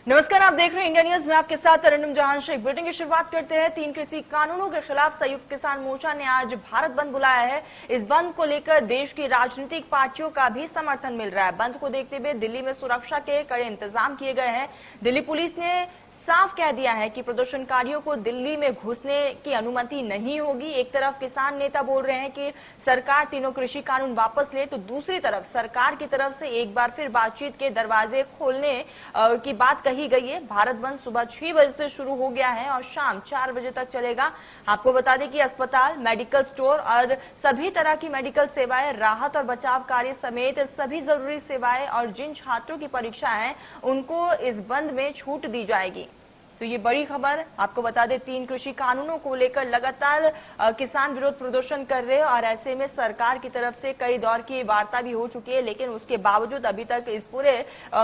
नमस्कार, आप देख रहे हैं इंडिया न्यूज में आपके साथ तरन्नुम जहां शेख। बुलेटिन की शुरुआत करते हैं। 3 कृषि कानूनों के खिलाफ संयुक्त किसान मोर्चा ने आज भारत बंद बुलाया है। इस बंद को लेकर देश की राजनीतिक पार्टियों का भी समर्थन मिल रहा है। बंद को देखते हुए दिल्ली में सुरक्षा के कड़े इंतजाम किए गए हैं। दिल्ली पुलिस ने साफ कह दिया है कि प्रदर्शनकारियों को दिल्ली में घुसने की अनुमति नहीं होगी। एक तरफ किसान नेता बोल रहे हैं कि सरकार तीनों कृषि कानून वापस ले, तो दूसरी तरफ सरकार की तरफ से एक बार फिर बातचीत के दरवाजे खोलने की बात कही गई है। भारत बंद सुबह 6 बजे से शुरू हो गया है और शाम 4 बजे तक चलेगा। आपको बता दें कि अस्पताल, मेडिकल स्टोर और सभी तरह की मेडिकल सेवाएं, राहत और बचाव कार्य समेत सभी जरूरी सेवाएं और जिन छात्रों की परीक्षा है उनको इस बंद में छूट दी जाएगी। तो ये बड़ी खबर आपको बता दें, 3 कृषि कानूनों को लेकर लगातार किसान विरोध प्रदर्शन कर रहे हैं और ऐसे में सरकार की तरफ से कई दौर की वार्ता भी हो चुकी है, लेकिन उसके बावजूद अभी तक इस पूरे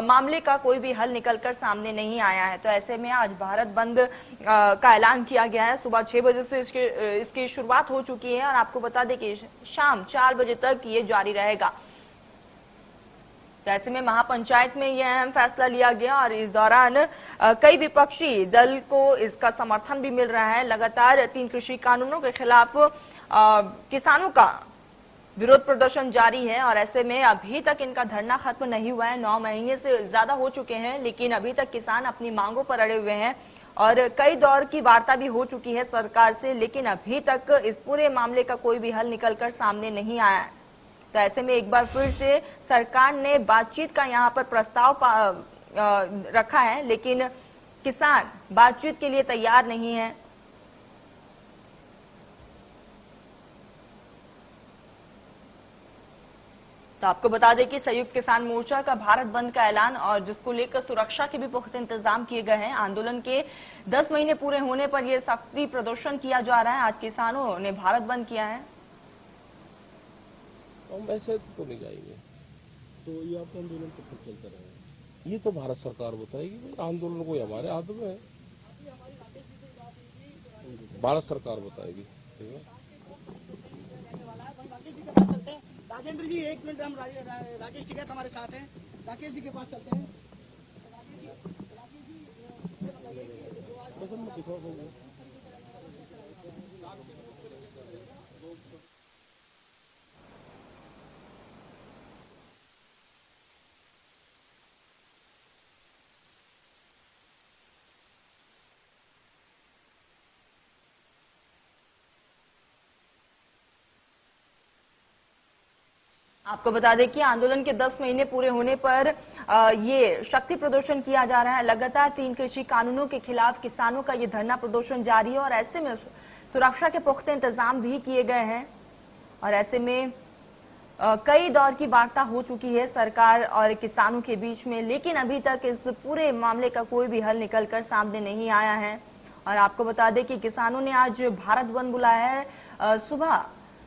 मामले का कोई भी हल निकलकर सामने नहीं आया है। तो ऐसे में आज भारत बंद का ऐलान किया गया है। सुबह 6 बजे से इसकी शुरुआत हो चुकी है और आपको बता दें कि शाम 4 बजे तक ये जारी रहेगा। तो ऐसे में महापंचायत में यह अहम फैसला लिया गया और इस दौरान कई विपक्षी दल को इसका समर्थन भी मिल रहा है। लगातार 3 कृषि कानूनों के खिलाफ किसानों का विरोध प्रदर्शन जारी है और ऐसे में अभी तक इनका धरना खत्म नहीं हुआ है। 9 महीने से ज्यादा हो चुके हैं, लेकिन अभी तक किसान अपनी मांगों पर अड़े हुए हैं और कई दौर की वार्ता भी हो चुकी है सरकार से, लेकिन अभी तक इस पूरे मामले का कोई भी हल निकलकर सामने नहीं आया है। तो ऐसे में एक बार फिर से सरकार ने बातचीत का यहां पर प्रस्ताव रखा है, लेकिन किसान बातचीत के लिए तैयार नहीं है। तो आपको बता दें कि संयुक्त किसान मोर्चा का भारत बंद का ऐलान और जिसको लेकर सुरक्षा के भी पुख्ता इंतजाम किए गए हैं। आंदोलन के 10 महीने पूरे होने पर यह सख्ती प्रदर्शन किया जा रहा है। आज किसानों ने भारत बंद किया है। हम ऐसे तो नहीं जाएंगे। तो ये आपका आंदोलन कब तक चलता रहेगा? ये तो भारत सरकार बताएगी। भाई आंदोलन कोई हमारे हाथ में है, भारत सरकार बताएगी। राजेंद्र जी, एक मिनट, हम राकेश टिकैत हमारे साथ हैं। राकेश जी के पास चलते हैं। राकेश जी बताइए कि जो आज आपको बता दें कि आंदोलन के 10 महीने पूरे होने पर ये शक्ति प्रदर्शन किया जा रहा है। लगातार 3 कृषि कानूनों के खिलाफ किसानों का ये धरना प्रदर्शन जारी है और ऐसे में सुरक्षा के पुख्ता इंतजाम भी किए गए हैं और ऐसे में कई दौर की वार्ता हो चुकी है सरकार और किसानों के बीच में, लेकिन अभी तक इस पूरे मामले का कोई भी हल निकलकर सामने नहीं आया है। और आपको बता दें कि किसानों ने आज भारत बंद बुलाया है। सुबह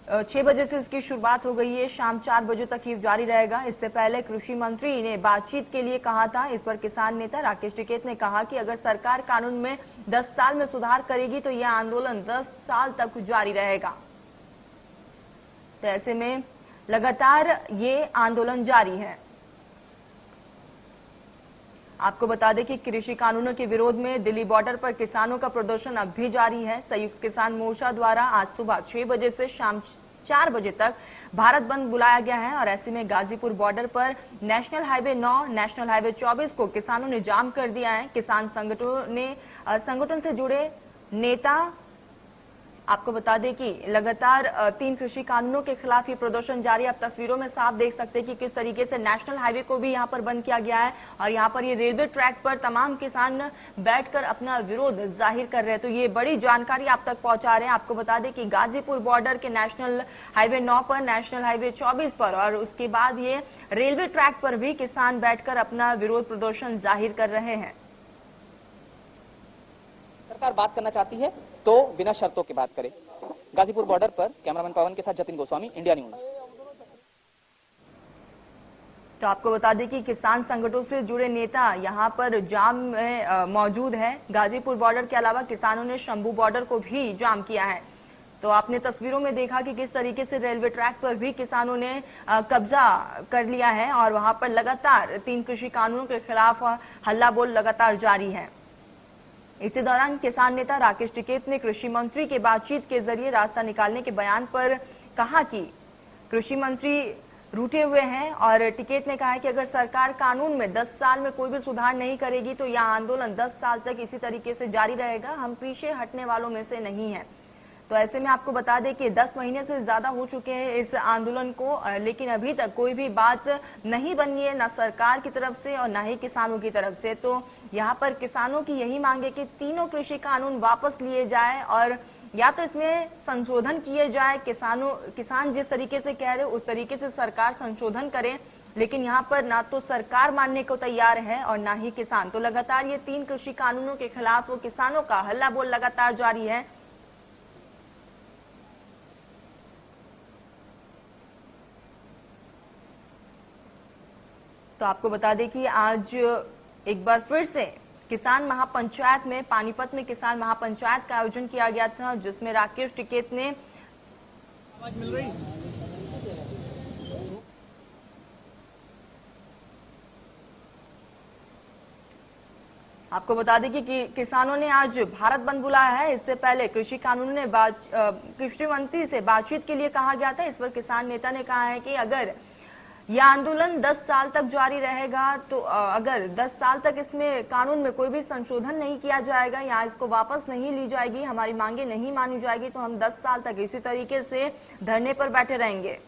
6 बजे से इसकी शुरुआत हो गई है, शाम 4 बजे तक ये जारी रहेगा। इससे पहले कृषि मंत्री ने बातचीत के लिए कहा था। इस पर किसान नेता राकेश टिकैत ने कहा कि अगर सरकार कानून में 10 साल में सुधार करेगी तो यह आंदोलन 10 साल तक जारी रहेगा। तो ऐसे में लगातार ये आंदोलन जारी है। आपको बता दें कि कृषि कानूनों के विरोध में दिल्ली बॉर्डर पर किसानों का प्रदर्शन अब भी जारी है। संयुक्त किसान मोर्चा द्वारा आज सुबह 6 बजे से शाम 4 बजे तक भारत बंद बुलाया गया है और ऐसे में गाजीपुर बॉर्डर पर नेशनल हाईवे 9, नेशनल हाईवे 24 को किसानों ने जाम कर दिया है। किसान संगठन से जुड़े नेता, आपको बता दें कि लगातार 3 कृषि कानूनों के खिलाफ ये प्रदर्शन जारी है। आप तस्वीरों में साफ देख सकते हैं कि किस तरीके से नेशनल हाईवे को भी यहाँ पर बंद किया गया है और यहाँ पर ये रेलवे ट्रैक पर तमाम किसान बैठकर अपना विरोध जाहिर कर रहे हैं। तो ये बड़ी जानकारी आप तक पहुंचा रहे हैं। आपको बता दें कि गाजीपुर बॉर्डर के नेशनल हाईवे 9 पर, नेशनल हाईवे 24 पर और उसके बाद ये रेलवे ट्रैक पर भी किसान बैठकर अपना विरोध प्रदर्शन जाहिर कर रहे हैं। सरकार बात करना चाहती है तो बिना शर्तों की बात करे। गाजीपुर बॉर्डर पर कैमरामैन पवन के साथ जतिन गोस्वामी, इंडिया न्यूज। तो आपको बता दें कि किसान संगठनों से जुड़े नेता यहां पर जाम में मौजूद है। गाजीपुर बॉर्डर के अलावा किसानों ने शंभू बॉर्डर को भी जाम किया है। तो आपने तस्वीरों में देखा कि किस तरीके से रेलवे ट्रैक पर भी किसानों ने कब्जा कर लिया है और वहां पर लगातार 3 कृषि कानूनों के खिलाफ हल्ला बोल लगातार जारी है। इसी दौरान किसान नेता राकेश टिकैत ने कृषि मंत्री के बातचीत के जरिए रास्ता निकालने के बयान पर कहा कि कृषि मंत्री रूठे हुए हैं और टिकैत ने कहा है कि अगर सरकार कानून में 10 साल में कोई भी सुधार नहीं करेगी तो यह आंदोलन 10 साल तक इसी तरीके से जारी रहेगा। हम पीछे हटने वालों में से नहीं हैं। तो ऐसे में आपको बता दें कि 10 महीने से ज्यादा हो चुके हैं इस आंदोलन को, लेकिन अभी तक कोई भी बात नहीं बनी है, ना सरकार की तरफ से और ना ही किसानों की तरफ से। तो यहाँ पर किसानों की यही मांग है कि तीनों कृषि कानून वापस लिए जाए और या तो इसमें संशोधन किए जाए। किसान जिस तरीके से कह रहे उस तरीके से सरकार संशोधन करे, लेकिन यहाँ पर ना तो सरकार मानने को तैयार है और ना ही किसान। तो लगातार ये 3 कृषि कानूनों के खिलाफ किसानों का हल्ला बोल लगातार जारी है। तो आपको बता दें कि आज एक बार फिर से किसान महापंचायत में पानीपत में किसान महापंचायत का आयोजन किया गया था, जिसमें राकेश टिकैत ने आवाज मिल रही। आपको बता दें कि किसानों ने आज भारत बंद बुलाया है। इससे पहले कृषि कानून ने कृषि मंत्री से बातचीत के लिए कहा गया था। इस पर किसान नेता ने कहा है कि अगर यह आंदोलन 10 साल तक जारी रहेगा तो अगर 10 साल तक इसमें कानून में कोई भी संशोधन नहीं किया जाएगा या इसको वापस नहीं ली जाएगी, हमारी मांगे नहीं मानी जाएगी, तो हम 10 साल तक इसी तरीके से धरने पर बैठे रहेंगे।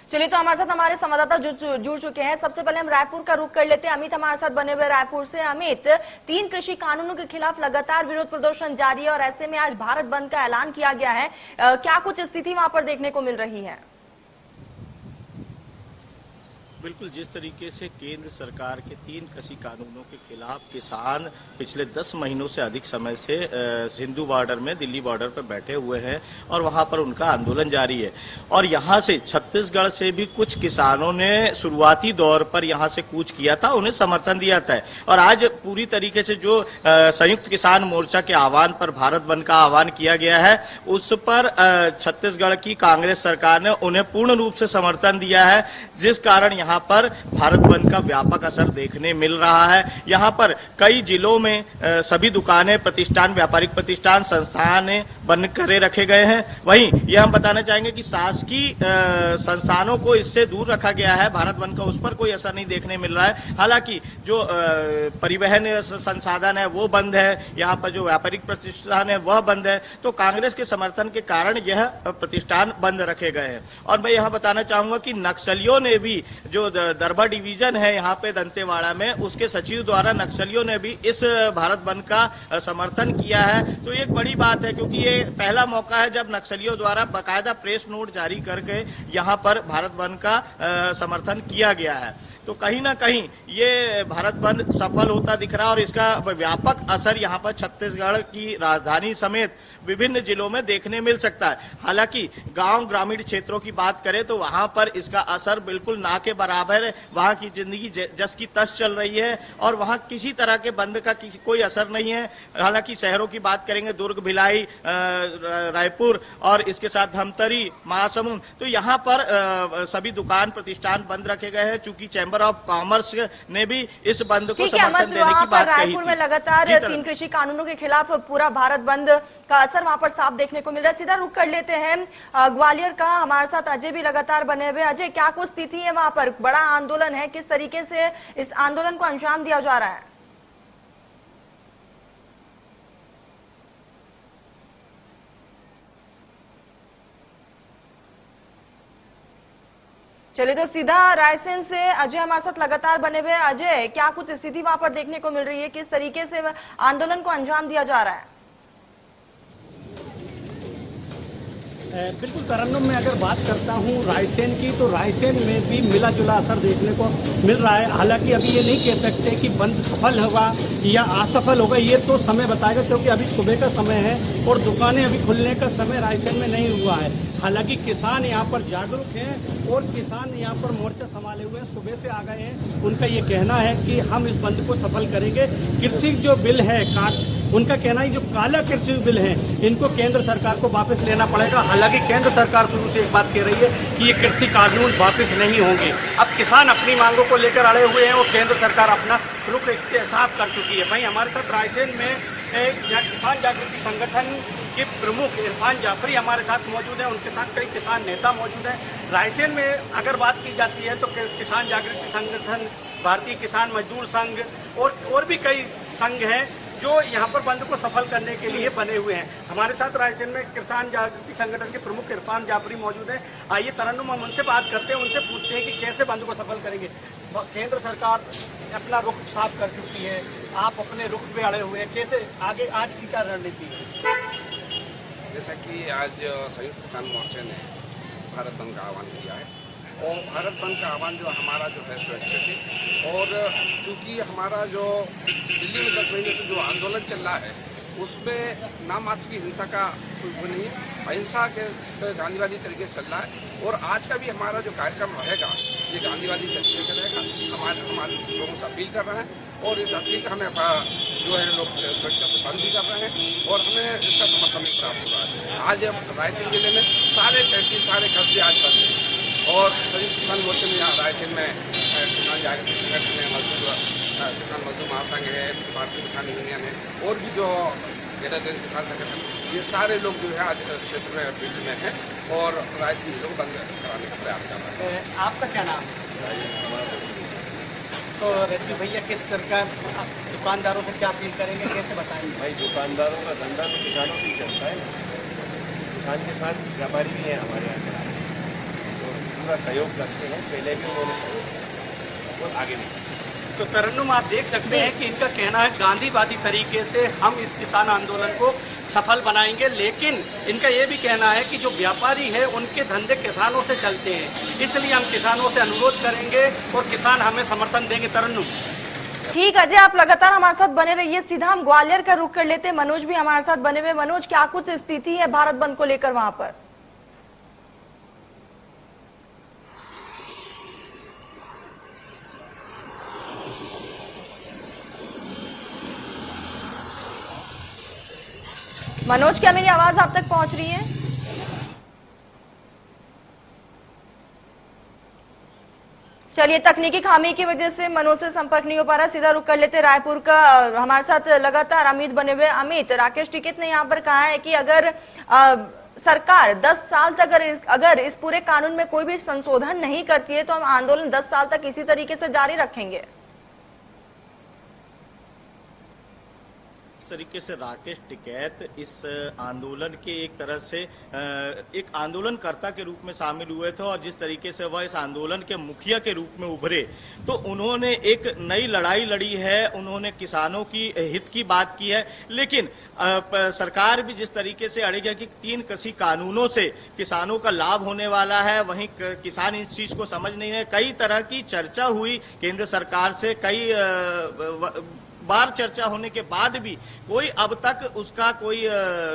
चलिए, तो हमारे साथ हमारे संवाददाता जुड़ चुके हैं। सबसे पहले हम रायपुर का रुख कर लेते हैं। अमित हमारे साथ बने हुए रायपुर से। अमित, 3 कृषि कानूनों के खिलाफ लगातार विरोध प्रदर्शन जारी है और ऐसे में आज भारत बंद का ऐलान किया गया है। क्या कुछ स्थिति वहां पर देखने को मिल रही है? बिल्कुल, जिस तरीके से केंद्र सरकार के 3 कृषि कानूनों के खिलाफ किसान पिछले 10 महीनों से अधिक समय से सिंधु बॉर्डर में दिल्ली बॉर्डर पर बैठे हुए हैं और वहां पर उनका आंदोलन जारी है। और यहां से छत्तीसगढ़ से भी कुछ किसानों ने शुरुआती दौर पर यहां से कूच किया था, उन्हें समर्थन दिया था। और आज पूरी तरीके से जो संयुक्त किसान मोर्चा के आह्वान पर भारत बंद का आह्वान किया गया है, उस पर छत्तीसगढ़ की कांग्रेस सरकार ने उन्हें पूर्ण रूप से समर्थन दिया है, जिस कारण यहाँ पर भारत बंद का व्यापक असर देखने मिल रहा है। यहाँ पर कई जिलों में सभी दुकानें, प्रतिष्ठान, व्यापारिक प्रतिष्ठान, संस्थान बंद करे रखे गए हैं। वहीं यह हम बताना चाहेंगे कि शासकीय संस्थानों को इससे दूर रखा गया है। भारत बंद का उस पर कोई असर नहीं देखने मिल रहा है। हालांकि जो परिवहन संसाधन है वो बंद है, यहाँ पर जो व्यापारिक प्रतिष्ठान है वह बंद है। तो कांग्रेस के समर्थन के कारण यह प्रतिष्ठान बंद रखे गए हैं। और मैं यहाँ बताना चाहूंगा कि नक्सलियों ने भी, जो दरबा डिवीजन है यहाँ पे दंतेवाड़ा में, उसके सचिव द्वारा नक्सलियों ने भी इस भारत बंद का समर्थन किया है। तो ये एक बड़ी बात है, क्योंकि ये पहला मौका है जब नक्सलियों द्वारा बाकायदा प्रेस नोट जारी करके यहाँ पर भारत बंद का समर्थन किया गया है। तो कहीं ना कहीं ये भारत बंद सफल होता दिख रहा है और इसका व्यापक असर यहाँ पर छत्तीसगढ़ की राजधानी समेत विभिन्न जिलों में देखने मिल सकता है। हालांकि गांव ग्रामीण क्षेत्रों की बात करें तो वहां पर इसका असर बिल्कुल ना के बराबर है। वहां की जिंदगी जस की तस चल रही है और वहां किसी तरह के बंद का कोई असर नहीं है। हालांकि शहरों की बात करेंगे, दुर्ग, भिलाई, रायपुर और इसके साथ धमतरी, महासमुंद, तो यहाँ पर सभी दुकान प्रतिष्ठान बंद रखे गए हैं। चूंकि चैम्बर ऑफ कॉमर्स ने भी इस बंद को समर्थन देने की बात कही रायपुर में लगातार 3 कृषि कानूनों के खिलाफ पूरा भारत बंद का असर वहां पर साफ देखने को मिल रहा है। सीधा रुख कर लेते हैं ग्वालियर का। हमारे साथ अजय भी लगातार बने हुए। अजय, क्या कुछ स्थिति है वहां पर? बड़ा आंदोलन है, किस तरीके से इस आंदोलन को अंजाम दिया जा रहा है? चलिए तो सीधा रायसेन से अजय हमारे साथ लगातार बने हुए। अजय, क्या कुछ स्थिति वहां पर देखने को मिल रही है, किस तरीके से आंदोलन को अंजाम दिया जा रहा है? बिल्कुल तरन्नुम, में अगर बात करता हूँ रायसेन की, तो रायसेन में भी मिला जुला असर देखने को मिल रहा है। हालांकि अभी ये नहीं कह सकते कि बंद सफल होगा या असफल होगा, ये तो समय बताएगा, क्योंकि अभी सुबह का समय है और दुकानें अभी खुलने का समय रायसेन में नहीं हुआ है। हालांकि किसान यहाँ पर जागरूक हैं और किसान यहाँ पर मोर्चा संभाले हुए हैं, सुबह से आ गए हैं। उनका ये कहना है कि हम इस बंद को सफल करेंगे। कृषि जो बिल है उनका कहना है जो काला कृषि बिल है इनको केंद्र सरकार को वापस लेना पड़ेगा। हालांकि केंद्र सरकार शुरू से एक बात कह रही है कि ये कृषि कानून वापस नहीं होंगे। अब किसान अपनी मांगों को लेकर अड़े हुए हैं और केंद्र सरकार अपना रुख साफ कर चुकी है। वहीं हमारे साथ रायसेन में किसान जागृति संगठन के प्रमुख इरफान जाफरी हमारे साथ मौजूद हैं। उनके साथ कई किसान नेता मौजूद हैं। रायसेन में अगर बात की जाती है तो किसान जागृति संगठन, भारतीय किसान मजदूर संघ और भी कई संघ हैं जो यहाँ पर बंद को सफल करने के लिए बने हुए हैं। हमारे साथ रायसेन में किसान जागृति संगठन के प्रमुख इरफान जाफरी मौजूद हैं। आइए तरन्नुम, हम उनसे बात करते हैं, उनसे पूछते हैं कि कैसे बंद को सफल करेंगे। केंद्र सरकार अपना रुख साफ कर चुकी है, आप अपने रुख पे अड़े हुए हैं, कैसे आगे आज की क्या रणनीति है? जैसा कि आज संयुक्त किसान मोर्चे ने भारत बंद का आह्वान किया है और भारत बंद का आह्वान जो हमारा जो है सुरक्षित है। और चूंकि हमारा जो दिल्ली में 10 महीने से जो आंदोलन चल रहा है उसमें नाम मात्र की हिंसा का कोई वो नहीं, अहिंसा के गांधीवादी तरीके से चल रहा है। और आज का भी हमारा जो कार्यक्रम रहेगा ये गांधीवादी तरीके से रहेगा। हमारे लोगों से अपील कर रहे हैं और इस अपील का हमें जो है लोग सुरक्षा से बंद भी कर रहे हैं और हमें इसका समर्थन भी प्राप्त हो रहा है। आज रायसेन जिले में सारे तहसील, सारे कस्बे आज बंद हैं और संयुक्त किसान मोर्चे में यहाँ रायसेन में किसान जागृति संगठन है, किसान मजदूर महासंघ है, भारतीय किसान यूनियन है और भी जो गैर किसान संगठन, ये सारे लोग जो है आज क्षेत्र में फील्ड में हैं और रायसेन जिले को बंद कराने का प्रयास कर रहे हैं। आपका क्या नाम है? तो रेड्डी भैया, किस तरह का दुकानदारों से क्या अपील करेंगे, कैसे बताएंगे? भाई दुकानदारों का धंधा तो किसानों से चलता है, किसान के साथ व्यापारी भी हैं हमारे यहाँ तो पूरा सहयोग करते हैं। पहले भी उन्होंने सहयोग और आगे भी। तो तरन्नुम, आप देख सकते हैं कि इनका कहना है गांधीवादी तरीके से हम इस किसान आंदोलन को सफल बनाएंगे, लेकिन इनका ये भी कहना है कि जो व्यापारी है उनके धंधे किसानों से चलते हैं, इसलिए हम किसानों से अनुरोध करेंगे और किसान हमें समर्थन देंगे। तरन्नुम, ठीक अजय, आप लगातार हमारे साथ बने रहिए। सीधा हम ग्वालियर का रुख कर लेते हैं, मनोज भी हमारे साथ बने हुए। मनोज, क्या कुछ स्थिति है भारत बंद को लेकर वहां पर? मनोज, क्या मेरी आवाज आप तक पहुंच रही है? चलिए, तकनीकी खामी की वजह से मनोज से संपर्क नहीं हो पा रहा। सीधा रुक कर लेते रायपुर का। हमारे साथ लगातार अमित बने हुए। अमित, राकेश टिकैत ने यहाँ पर कहा है कि अगर सरकार 10 साल तक अगर इस पूरे कानून में कोई भी संशोधन नहीं करती है तो हम आंदोलन 10 साल तक इसी तरीके से जारी रखेंगे। इस तरीके से राकेश टिकैत इस आंदोलन के एक तरह से एक आंदोलनकर्ता के रूप में शामिल हुए थे और जिस तरीके से वह इस आंदोलन के मुखिया के रूप में उभरे तो उन्होंने एक नई लड़ाई लड़ी है। उन्होंने किसानों की हित की बात की है, लेकिन सरकार भी जिस तरीके से अड़ी है कि 3 कृषि कानूनों से किसानों का लाभ होने वाला है, वहीं किसान इस चीज को समझ नहीं है। कई तरह की चर्चा हुई केंद्र सरकार से, कई बार चर्चा होने के बाद भी कोई अब तक उसका कोई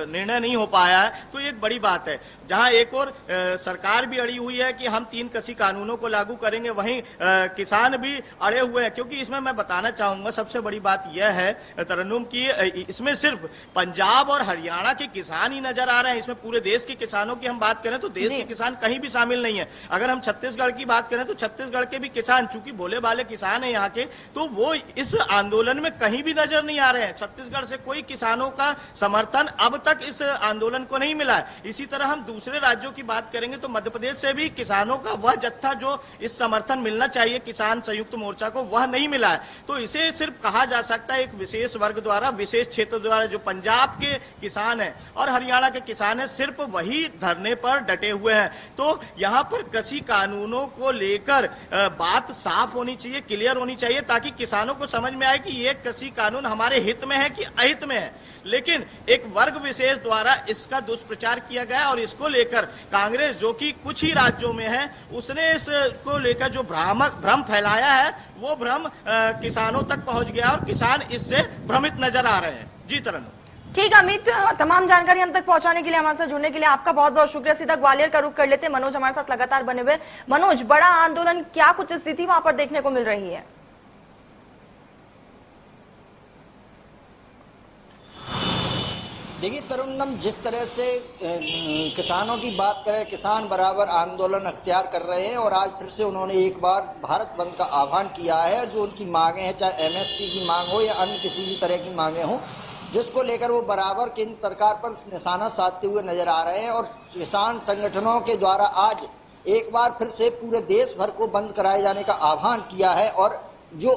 निर्णय नहीं हो पाया है, तो एक बड़ी बात है। जहां एक और सरकार भी अड़ी हुई है कि हम 3 कृषि कानूनों को लागू करेंगे, वहीं किसान भी अड़े हुए हैं। क्योंकि इसमें मैं बताना चाहूंगा सबसे बड़ी बात यह है तरन्नुम की इसमें सिर्फ पंजाब और हरियाणा के किसान ही नजर आ रहे हैं। इसमें पूरे देश के किसानों की हम बात करें तो देश के किसान कहीं भी शामिल नहीं है। अगर हम छत्तीसगढ़ की बात करें तो छत्तीसगढ़ के भी किसान, चूंकि भोले भाले किसान है यहाँ के, तो वो इस आंदोलन में कहीं भी नजर नहीं आ रहे हैं। छत्तीसगढ़ से कोई किसानों का समर्थन अब तक इस आंदोलन को नहीं मिला है। इसी तरह हम दूसरे राज्यों की बात करेंगे तो मध्य प्रदेश से भी किसानों का वह जत्था जो इस समर्थन मिलना चाहिए किसान संयुक्त मोर्चा को, वह नहीं मिला है। तो इसे सिर्फ कहा जा सकता है एक विशेष वर्ग द्वारा, विशेष क्षेत्र द्वारा, जो पंजाब के किसान हैं और हरियाणा के किसान हैं, सिर्फ वही धरने पर डटे हुए हैं। तो यहाँ पर कृषि कानूनों को लेकर बात साफ होनी चाहिए, क्लियर होनी चाहिए, ताकि किसानों को समझ में आए कि ये कृषि कानून हमारे हित में है कि अहित में है। लेकिन एक वर्ग विशेष द्वारा इसका दुष्प्रचार किया गया और इसको लेकर कांग्रेस, जो कि कुछ ही राज्यों में है, उसने इसको लेकर जो भ्रम फैलाया है, वो भ्रम किसानों तक पहुंच गया और किसान इससे भ्रमित नजर आ रहे हैं। जी तरन्नुम। ठीक है अमित, तमाम जानकारी हम तक पहुंचाने के लिए, हमारे साथ जुड़ने के लिए आपका बहुत बहुत शुक्रिया। सीधा ग्वालियर का रुख कर लेते हैं, मनोज हमारे साथ लगातार बने हुए। मनोज, बड़ा आंदोलन, क्या कुछ स्थिति वहां पर देखने को मिल रही है? देखिए तरुणम, जिस तरह से किसानों की बात करें, किसान बराबर आंदोलन अख्तियार कर रहे हैं और आज फिर से उन्होंने एक बार भारत बंद का आह्वान किया है। जो उनकी मांगे हैं, चाहे एमएसपी की मांग हो या अन्य किसी भी तरह की मांगे हो, जिसको लेकर वो बराबर केंद्र सरकार पर निशाना साधते हुए नजर आ रहे हैं। और किसान संगठनों के द्वारा आज एक बार फिर से पूरे देश भर को बंद कराए जाने का आह्वान किया है और जो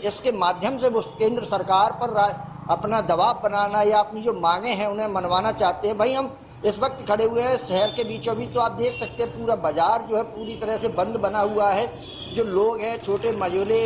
इसके माध्यम से वो केंद्र सरकार पर अपना दबाव बनाना या अपनी जो मांगे हैं उन्हें मनवाना चाहते हैं। भाई, हम इस वक्त खड़े हुए हैं शहर के बीचों बीच, तो आप देख सकते हैं पूरा बाजार जो है पूरी तरह से बंद बना हुआ है। जो लोग हैं, छोटे मझोले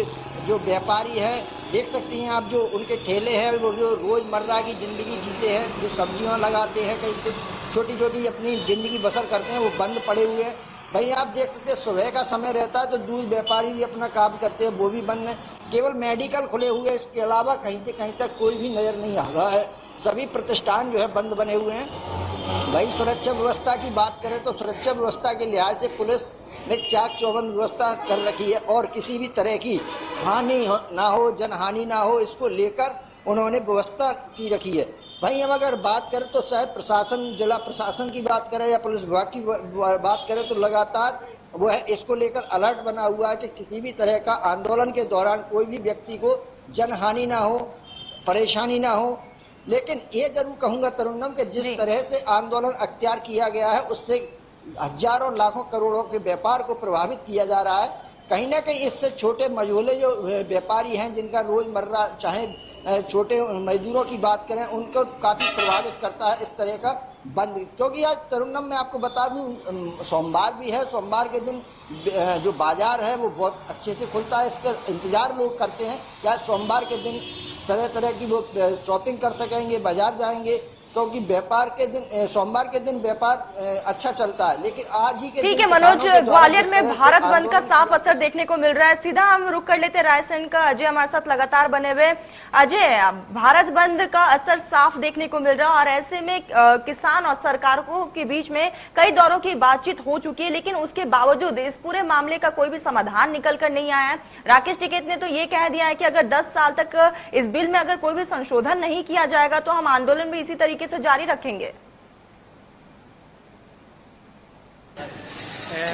जो व्यापारी हैं, देख सकती हैं आप, जो उनके ठेले हैं, वो जो रोजमर्रा की जिंदगी जीते हैं, जो सब्जियां लगाते हैं, कहीं कुछ छोटी छोटी अपनी जिंदगी बसर करते हैं, वो बंद पड़े हुए हैं। भाई, आप देख सकते हैं सुबह का समय रहता है तो दूध व्यापारी भी अपना काम करते हैं, वो भी बंद है। केवल मेडिकल खुले हुए, इसके अलावा कहीं से कहीं तक कोई भी नजर नहीं आ रहा है। सभी प्रतिष्ठान जो है बंद बने हुए हैं। भाई, सुरक्षा व्यवस्था की बात करें तो सुरक्षा व्यवस्था के लिहाज से पुलिस ने चाक चौबंद व्यवस्था कर रखी है और किसी भी तरह की हानि ना हो, जनहानि ना हो, इसको लेकर उन्होंने व्यवस्था की रखी है। भाई, हम अगर बात करें तो शायद प्रशासन, जिला प्रशासन की बात करें या पुलिस विभाग की बात करें तो लगातार वो है इसको लेकर अलर्ट बना हुआ है कि किसी भी तरह का आंदोलन के दौरान कोई भी व्यक्ति को जनहानि ना हो, परेशानी ना हो। लेकिन ये जरूर कहूंगा तरुणम कि जिस तरह से आंदोलन अख्तियार किया गया है, उससे हजारों लाखों करोड़ों के व्यापार को प्रभावित किया जा रहा है। कहीं ना कहीं इससे छोटे मझोले जो व्यापारी हैं, जिनका रोजमर्रा, चाहे छोटे मजदूरों की बात करें, उनको काफी प्रभावित करता है इस तरह का बंद। क्योंकि आज तरुणम मैं आपको बता दूं, सोमवार भी है, सोमवार के दिन जो बाजार है वो बहुत अच्छे से खुलता है। इसका इंतजार लोग करते हैं कि आज सोमवार के दिन तरह तरह की वो शॉपिंग कर सकेंगे, बाजार जाएंगे, क्योंकि व्यापार के दिन, सोमवार के दिन व्यापार अच्छा चलता है। लेकिन आज ही के ठीक है मनोज, ग्वालियर में भारत बंद का साफ असर देखने को मिल रहा है। सीधा हम रुक कर लेते रायसेन का अजय हमारे साथ लगातार बने हुए। अजय, भारत बंद का असर साफ देखने को मिल रहा है और ऐसे में किसान और सरकार के बीच में कई दौरों की बातचीत हो चुकी है, लेकिन उसके बावजूद इस पूरे मामले का कोई भी समाधान निकल कर नहीं आया है। राकेश टिकैत ने तो ये कह दिया है कि अगर 10 साल तक इस बिल में अगर कोई भी संशोधन नहीं किया जाएगा तो हम आंदोलन भी इसी तरीके से जारी रखेंगे।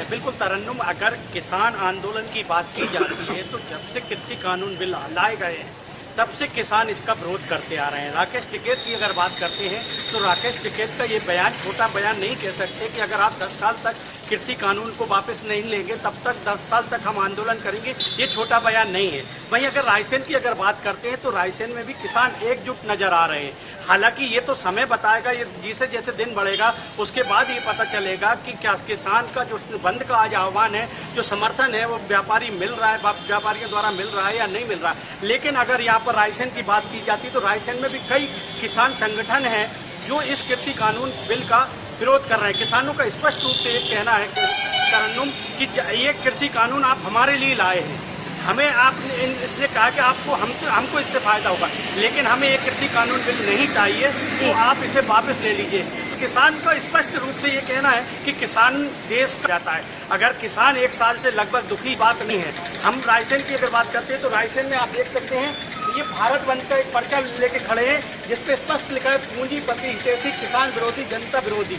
बिल्कुल तरन्नुम, अगर किसान आंदोलन की बात की जाती है तो जब से कृषि कानून बिल लाए गए हैं तब से किसान इसका विरोध करते आ रहे हैं। राकेश टिकैत की अगर बात करते हैं तो राकेश टिकैत का ये बयान छोटा बयान नहीं कह सकते कि अगर आप 10 साल तक कृषि कानून को वापस नहीं लेंगे तब तक 10 साल तक हम आंदोलन करेंगे, ये छोटा बयान नहीं है। वहीं अगर रायसेन की अगर बात करते हैं तो रायसेन में भी किसान एकजुट नजर आ रहे हैं। हालांकि ये तो समय बताएगा, ये जैसे जैसे दिन बढ़ेगा उसके बाद ये पता चलेगा कि क्या किसान का जो बंद का आज आह्वान है, जो समर्थन है वो व्यापारी मिल रहा है, व्यापारियों द्वारा मिल रहा है या नहीं मिल रहा है। लेकिन अगर यहाँ पर रायसेन की बात की जाती तो रायसेन में भी कई किसान संगठन हैं जो इस कृषि कानून बिल का विरोध कर रहे हैं। किसानों का स्पष्ट रूप से ये कहना है तरन्नुम कि ये कृषि कानून आप हमारे लिए लाए हैं, हमें आपने इसलिए कहा कि आपको हमको इससे फायदा होगा, लेकिन हमें ये कृषि कानून बिल नहीं चाहिए, तो आप इसे वापस ले लीजिए। किसान का स्पष्ट रूप से ये कहना है कि किसान देश का जाता है। अगर किसान 1 साल से लगभग दुखी बात नहीं है। हम रायसेन की अगर बात करते हैं तो रायसेन में आप देख सकते हैं ये भारत बंद का एक पर्चा लेके खड़े हैं जिसपे स्पष्ट लिखा है पूंजीपति हितैषी, किसान विरोधी, जनता विरोधी।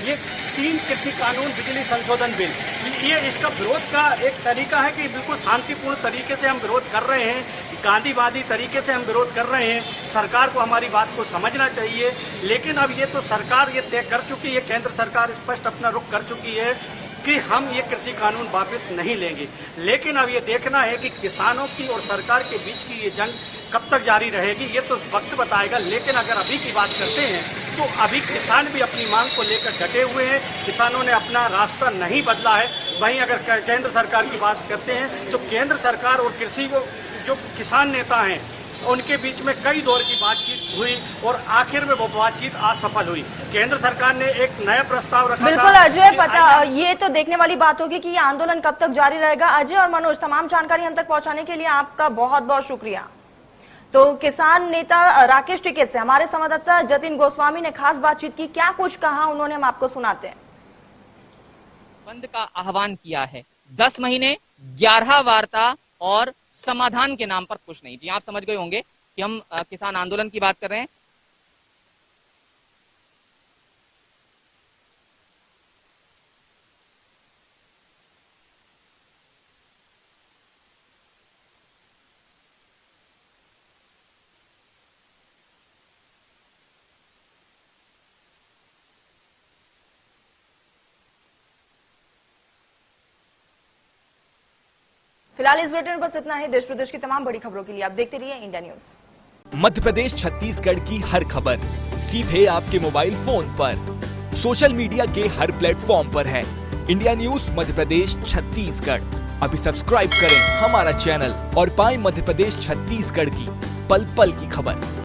ये 3 कृषि कानून, बिजली संशोधन बिल, ये इसका विरोध का एक तरीका है कि बिल्कुल शांतिपूर्ण तरीके से हम विरोध कर रहे हैं, गांधीवादी तरीके से हम विरोध कर रहे हैं। सरकार को हमारी बात को समझना चाहिए, लेकिन अब ये तो सरकार ये तय कर चुकी है, केंद्र सरकार स्पष्ट अपना रुख कर चुकी है कि हम ये कृषि कानून वापस नहीं लेंगे। लेकिन अब ये देखना है कि किसानों की और सरकार के बीच की ये जंग कब तक जारी रहेगी, ये तो वक्त बताएगा। लेकिन अगर अभी की बात करते हैं तो अभी किसान भी अपनी मांग को लेकर डटे हुए हैं, किसानों ने अपना रास्ता नहीं बदला है। वहीं अगर केंद्र सरकार की बात करते हैं तो केंद्र सरकार और कृषि को जो किसान नेता हैं उनके बीच में कई दौर की बातचीत हुई और आखिर में वो बातचीत असफल हुई। केंद्र सरकार ने एक नया प्रस्ताव रखा। बिल्कुल अजय, पता ये तो देखने वाली बात होगी कि ये आंदोलन कब तक जारी रहेगा। अजय और मनोज, तमाम जानकारी हम तक पहुंचाने के लिए आपका बहुत बहुत शुक्रिया। तो किसान नेता राकेश टिकैत से हमारे संवाददाता जतिन गोस्वामी ने खास बातचीत की, क्या कुछ कहा उन्होंने, हम आपको सुनाते हैं। बंद का आह्वान किया है, 10 महीने 11 वार्ता और समाधान के नाम पर कुछ नहीं। जी आप समझ गए होंगे कि हम किसान आंदोलन की बात कर रहे हैं। फिलहाल इस बुलेटिन में बस इतना ही। देश प्रदेश की तमाम बड़ी खबरों के लिए आप देखते रहिए इंडिया न्यूज। मध्य प्रदेश छत्तीसगढ़ की हर खबर सीधे आपके मोबाइल फोन पर, सोशल मीडिया के हर प्लेटफॉर्म पर है। इंडिया न्यूज मध्य प्रदेश छत्तीसगढ़, अभी सब्सक्राइब करें हमारा चैनल और पाएं मध्य प्रदेश छत्तीसगढ़ की पल पल की खबर।